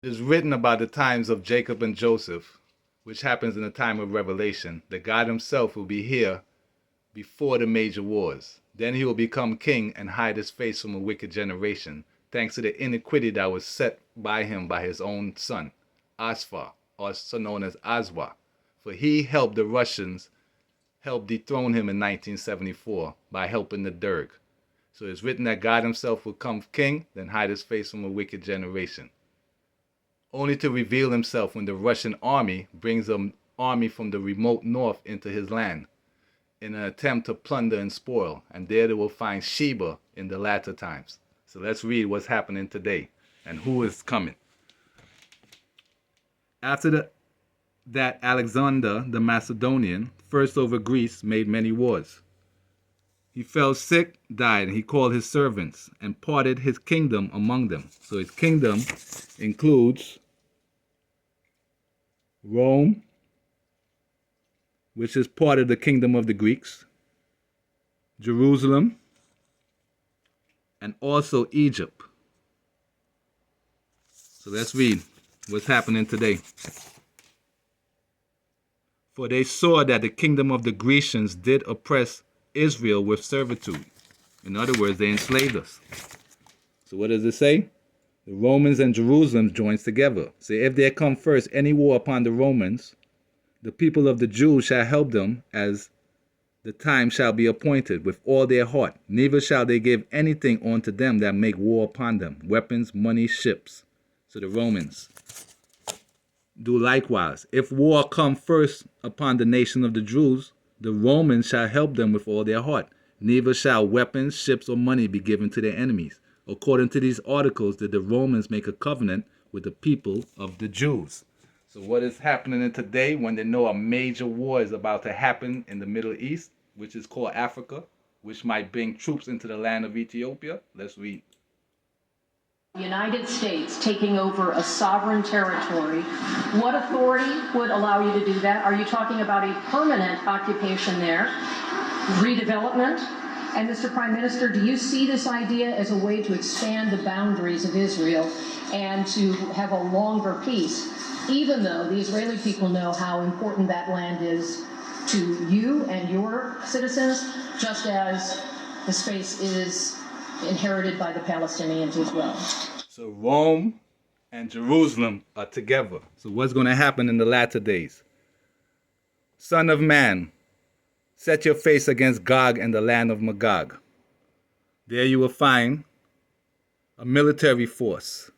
It is written about the times of Jacob and Joseph, which happens in the time of Revelation, that God himself will be here before the major wars. Then he will become king and hide his face from a wicked generation, thanks to the iniquity that was set by him by his own son, Asphar, also known as Aswa. For he helped the Russians help dethrone him in 1974 by helping the Derg. So it's written that God himself will come king, then hide his face from a wicked generation, only to reveal himself when the Russian army brings an army from the remote north into his land in an attempt to plunder and spoil, and there they will find Sheba in the latter times. So let's read what's happening today and who is coming. After that, Alexander the Macedonian, first over Greece, made many wars. He fell sick, died, and he called his servants and parted his kingdom among them. So his kingdom includes Rome, which is part of the kingdom of the Greeks, Jerusalem, and also Egypt. So let's read what's happening today. For they saw that the kingdom of the Grecians did oppress Israel with servitude. In other words, they enslaved us. So what does it say? The Romans and Jerusalem joins together. So if there come first any war upon the Romans, the people of the Jews shall help them as the time shall be appointed with all their heart. Neither shall they give anything unto them that make war upon them, weapons, money, ships. So the Romans do likewise. If war come first upon the nation of the Jews, the Romans shall help them with all their heart. Neither shall weapons, ships, or money be given to their enemies. According to these articles, did the Romans make a covenant with the people of the Jews. So what is happening today when they know a major war is about to happen in the Middle East, which is called Africa, which might bring troops into the land of Ethiopia? Let's read. The United States taking over a sovereign territory, what authority would allow you to do that? Are you talking about a permanent occupation there, redevelopment? And Mr. Prime Minister, do you see this idea as a way to expand the boundaries of Israel and to have a longer peace, even though the Israeli people know how important that land is to you and your citizens, just as the space is inherited by the Palestinians as well? So Rome and Jerusalem are together. So what's going to happen in the latter days? Son of man, set your face against Gog and the land of Magog. There you will find a military force,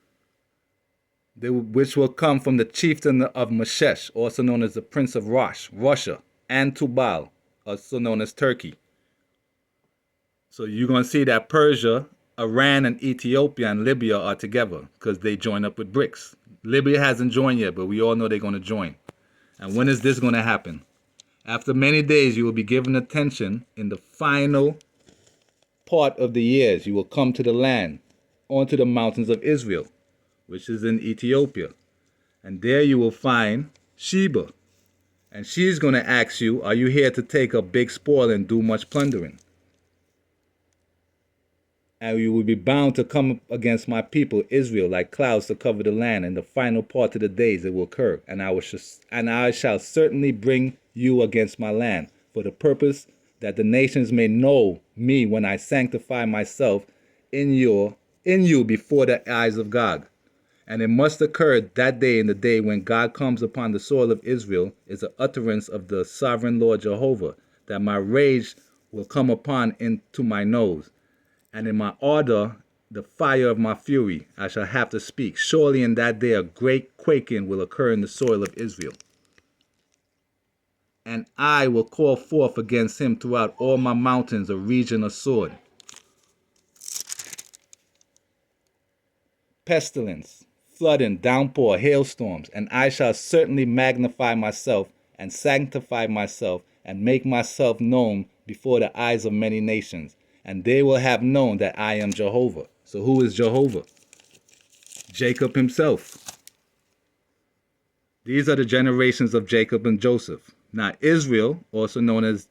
which will come from the chieftain of Meshesh, also known as the Prince of Russia, and Tubal, also known as Turkey. So you're going to see that Persia, Iran, and Ethiopia and Libya are together because they join up with BRICS. Libya hasn't joined yet, but we all know they're going to join. And when is this going to happen? After many days, you will be given attention in the final part of the years. You will come to the land, onto the mountains of Israel, which is in Ethiopia. And there you will find Sheba. And she's going to ask you, are you here to take a big spoil and do much plundering? And you will be bound to come against my people Israel like clouds to cover the land. In the final part of the days it will occur, and I shall certainly bring you against my land, for the purpose that the nations may know me when I sanctify myself in you before the eyes of God. And it must occur that day, in the day when God comes upon the soil of Israel, is the utterance of the sovereign Lord Jehovah, that my rage will come upon into my nose. And in my ardor, the fire of my fury, I shall have to speak. Surely in that day a great quaking will occur in the soil of Israel. And I will call forth against him throughout all my mountains a region of sword, pestilence, flooding, downpour, hailstorms. And I shall certainly magnify myself and sanctify myself and make myself known before the eyes of many nations. And they will have known that I am Jehovah. So who is Jehovah? Jacob himself. These are the generations of Jacob and Joseph. Now Israel, also known as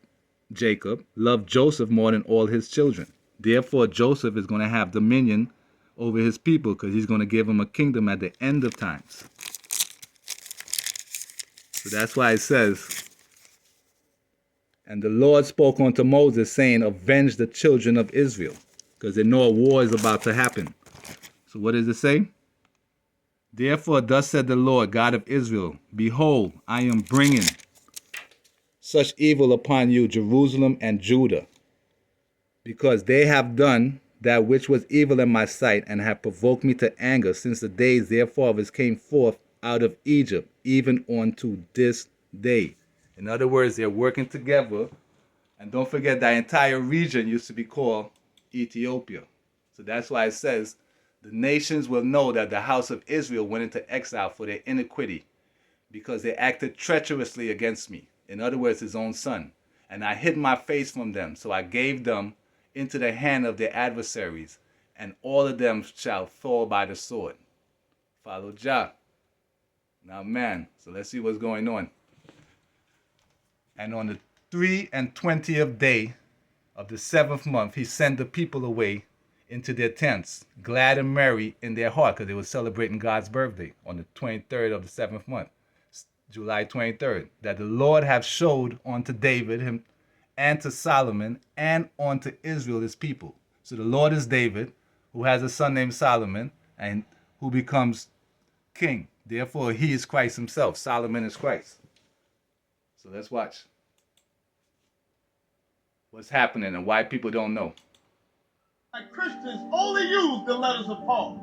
Jacob, loved Joseph more than all his children. Therefore Joseph is going to have dominion over his people, because he's going to give them a kingdom at the end of times. So that's why it says, and the Lord spoke unto Moses, saying, avenge the children of Israel, because they know a war is about to happen. So what does it say? Therefore, thus said the Lord God of Israel, behold, I am bringing such evil upon you, Jerusalem and Judah, because they have done that which was evil in my sight, and have provoked me to anger since the days their fathers came forth out of Egypt, even unto this day. In other words, they're working together. And don't forget, that entire region used to be called Ethiopia. So that's why it says, the nations will know that the house of Israel went into exile for their iniquity, because they acted treacherously against me. In other words, his own son. And I hid my face from them, so I gave them into the hand of their adversaries, and all of them shall fall by the sword. Follow Jah. Now, man, so let's see what's going on. And on the 23rd day of the 7th month, he sent the people away into their tents, glad and merry in their heart, because they were celebrating God's birthday on the 23rd of the 7th month, July 23rd, that the Lord have showed unto David him and to Solomon and unto Israel his people. So the Lord is David, who has a son named Solomon, and who becomes king. Therefore, he is Christ himself. Solomon is Christ. So let's watch what's happening and why people don't know. Like Christians only use the letters of Paul.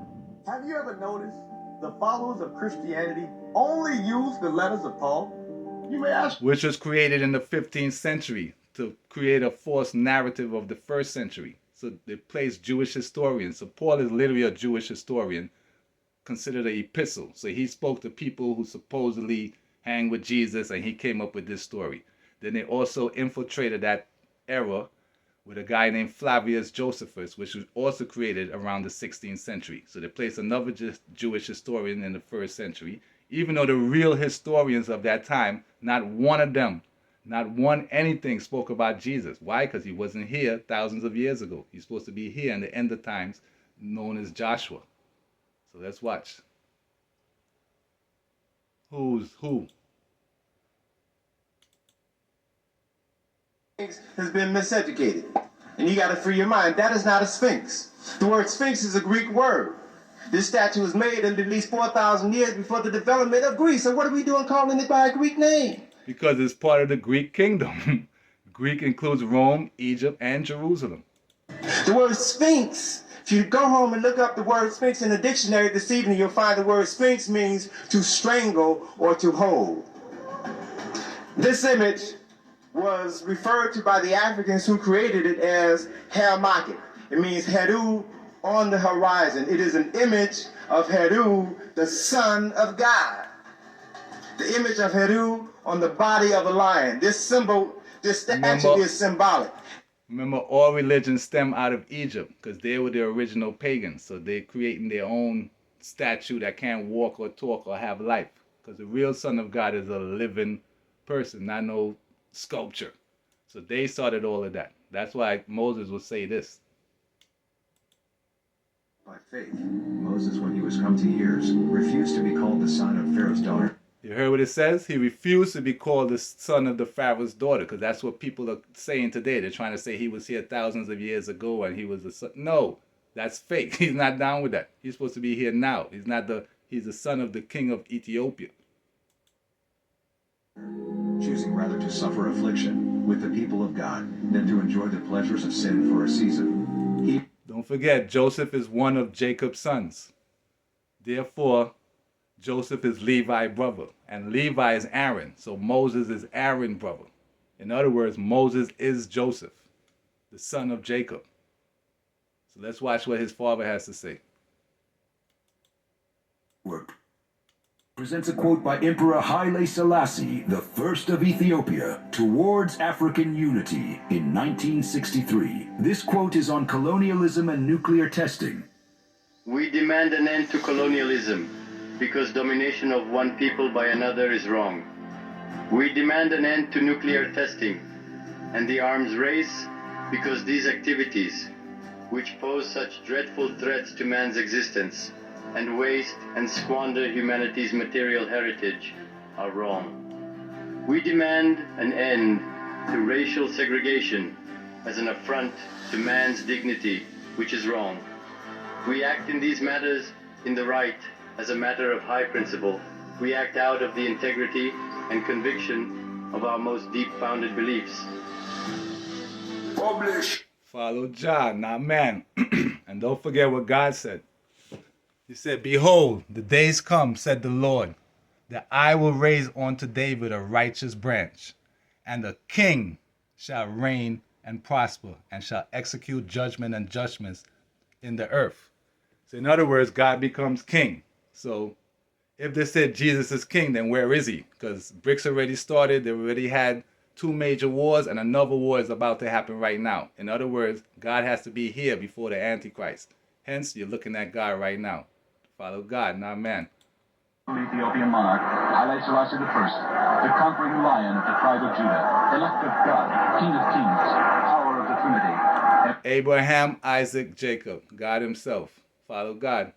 Have you ever noticed the followers of Christianity only use the letters of Paul? You may ask, which was created in the 15th century to create a false narrative of the 1st century. So they placed Jewish historians. So Paul is literally a Jewish historian, considered an epistle. So he spoke to people who supposedly hang with Jesus, and he came up with this story. Then they also infiltrated that era with a guy named Flavius Josephus, which was also created around the 16th century. So they placed another Jewish historian in the 1st century, even though the real historians of that time, not one of them, not one anything spoke about Jesus. Why? Because he wasn't here thousands of years ago. He's supposed to be here in the end of times, known as Joshua. So let's watch. Who's who? has been miseducated. And you got to free your mind. That is not a sphinx. The word sphinx is a Greek word. This statue was made at least 4,000 years before the development of Greece. So what are we doing calling it by a Greek name? Because it's part of the Greek kingdom. Greek includes Rome, Egypt, and Jerusalem. The word sphinx, if you go home and look up the word sphinx in the dictionary this evening, you'll find the word sphinx means to strangle or to hold. This image was referred to by the Africans who created it as Hermaket. It means Heru on the horizon. It is an image of Heru, the son of God. The image of Heru on the body of a lion. This symbol, this statue is symbolic. Remember, all religions stem out of Egypt, because they were the original pagans. So they're creating their own statue that can't walk or talk or have life. Because the real Son of God is a living person, not no sculpture. So they started all of that. That's why Moses would say this. By faith, Moses, when he was come to years, refused to be called the son of Pharaoh's daughter. You heard what it says? He refused to be called the son of the Pharaoh's daughter, because that's what people are saying today. They're trying to say he was here thousands of years ago and he was the son. No, that's fake. He's not down with that. He's supposed to be here now. He's the son of the king of Ethiopia. Choosing rather to suffer affliction with the people of God than to enjoy the pleasures of sin for a season. Don't forget, Joseph is one of Jacob's sons. Therefore, Joseph is Levi's brother, and Levi is Aaron. So Moses is Aaron's brother. In other words, Moses is Joseph, the son of Jacob. So let's watch what his father has to say. Work presents a quote by Emperor Haile Selassie, the first of Ethiopia, towards African unity in 1963. This quote is on colonialism and nuclear testing. We demand an end to colonialism because domination of one people by another is wrong. We demand an end to nuclear testing and the arms race because these activities which pose such dreadful threats to man's existence and waste and squander humanity's material heritage, are wrong. We demand an end to racial segregation as an affront to man's dignity, which is wrong. We act in these matters in the right as a matter of high principle. We act out of the integrity and conviction of our most deep-founded beliefs. Publish. Follow John, not man. And don't forget what God said. He said, behold, the days come, said the Lord, that I will raise unto David a righteous branch, and a king shall reign and prosper, and shall execute judgment and judgments in the earth. So in other words, God becomes king. So if they said Jesus is king, then where is he? Because BRICS already started. They already had 2 major wars, and another war is about to happen right now. In other words, God has to be here before the Antichrist. Hence, you're looking at God right now. Follow God, not man. Ethiopian monarch, Haile Selassie I, the conquering lion of the tribe of Judah, elect of God, King of kings, power of the Trinity. Abraham, Isaac, Jacob, God himself. Follow God.